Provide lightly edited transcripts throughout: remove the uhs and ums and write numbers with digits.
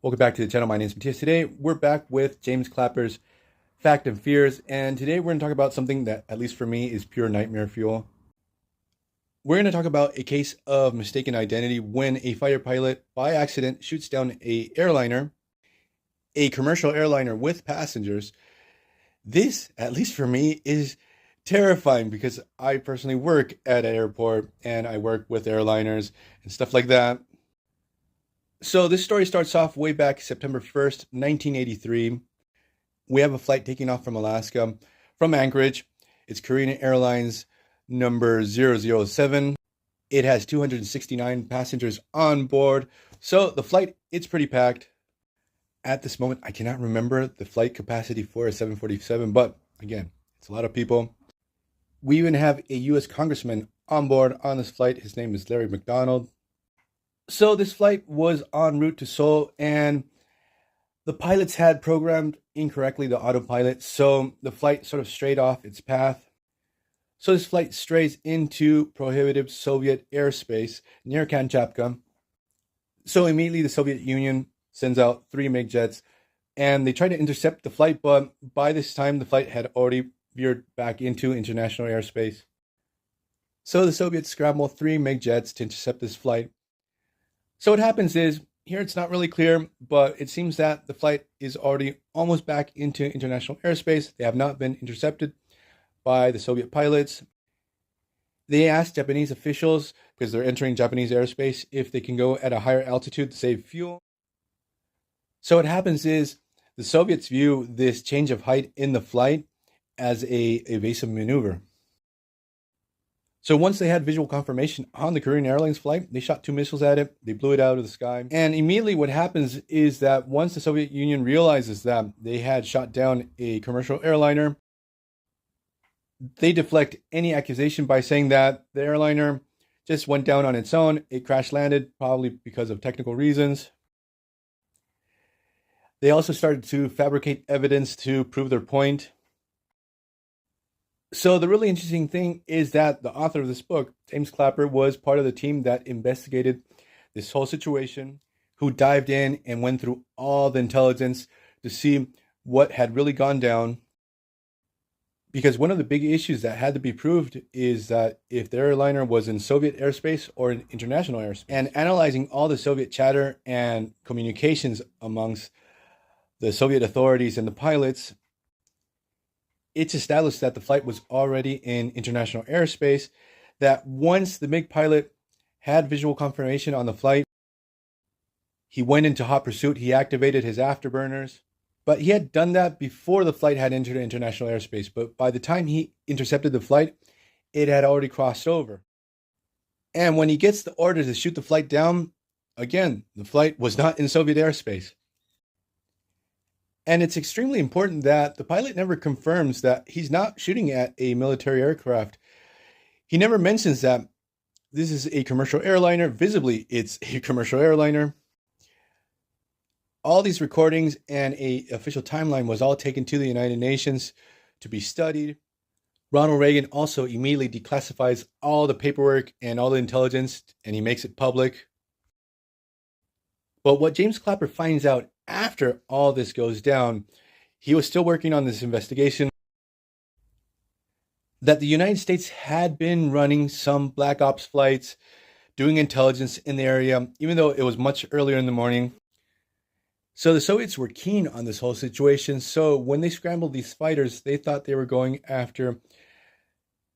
Welcome back to the channel. My name is Matthias. Today we're back with James Clapper's Fact and Fears, and today we're going to talk about something that, at least for me, is pure nightmare fuel. We're going to talk about a case of mistaken identity when a fighter pilot, by accident, shoots down a commercial airliner with passengers. This, at least for me, is terrifying because I personally work at an airport and I work with airliners and stuff like that. So this story starts off way back September 1st, 1983. We have a flight taking off from Alaska, from Anchorage. It's Korean Airlines number 007. It has 269 passengers on board. So the flight, it's pretty packed. At this moment, I cannot remember the flight capacity for a 747, but again, it's a lot of people. We even have a U.S. congressman on board on this flight. His name is Larry McDonald. So this flight was en route to Seoul, and the pilots had programmed incorrectly the autopilot, so the flight sort of strayed off its path. So this flight strays into prohibitive Soviet airspace near Kamchatka. So immediately the Soviet Union sends out 3 MiG jets, and they try to intercept the flight, but by this time the flight had already veered back into international airspace. So the Soviets scramble 3 MiG jets to intercept this flight. So what happens is, here it's not really clear, but it seems that the flight is already almost back into international airspace. They have not been intercepted by the Soviet pilots. They asked Japanese officials, because they're entering Japanese airspace, if they can go at a higher altitude to save fuel. So what happens is, the Soviets view this change of height in the flight as a evasive maneuver. So once they had visual confirmation on the Korean Airlines flight, they shot 2 missiles at it, they blew it out of the sky. And immediately what happens is that once the Soviet Union realizes that they had shot down a commercial airliner, they deflect any accusation by saying that the airliner just went down on its own. It crash landed, probably because of technical reasons. They also started to fabricate evidence to prove their point. So the really interesting thing is that the author of this book, James Clapper, was part of the team that investigated this whole situation, who dived in and went through all the intelligence to see what had really gone down. Because one of the big issues that had to be proved is that if the airliner was in Soviet airspace or in international airspace. And analyzing all the Soviet chatter and communications amongst the Soviet authorities and the pilots, it's established that the flight was already in international airspace, that once the MiG pilot had visual confirmation on the flight, he went into hot pursuit, he activated his afterburners, but he had done that before the flight had entered international airspace. But by the time he intercepted the flight, it had already crossed over. And when he gets the order to shoot the flight down, again, the flight was not in Soviet airspace. And it's extremely important that the pilot never confirms that he's not shooting at a military aircraft. He never mentions that this is a commercial airliner. Visibly, it's a commercial airliner. All these recordings and an official timeline was all taken to the United Nations to be studied. Ronald Reagan also immediately declassifies all the paperwork and all the intelligence, and he makes it public. But what James Clapper finds out after all this goes down, he was still working on this investigation, that the United States had been running some black ops flights, doing intelligence in the area, even though it was much earlier in the morning. So the Soviets were keen on this whole situation. So when they scrambled these fighters, they thought they were going after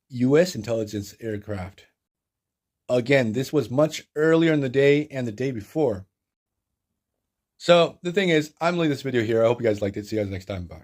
U.S. intelligence aircraft. Again, this was much earlier in the day and the day before. So the thing is, I'm leaving this video here. I hope you guys liked it. See you guys next time. Bye.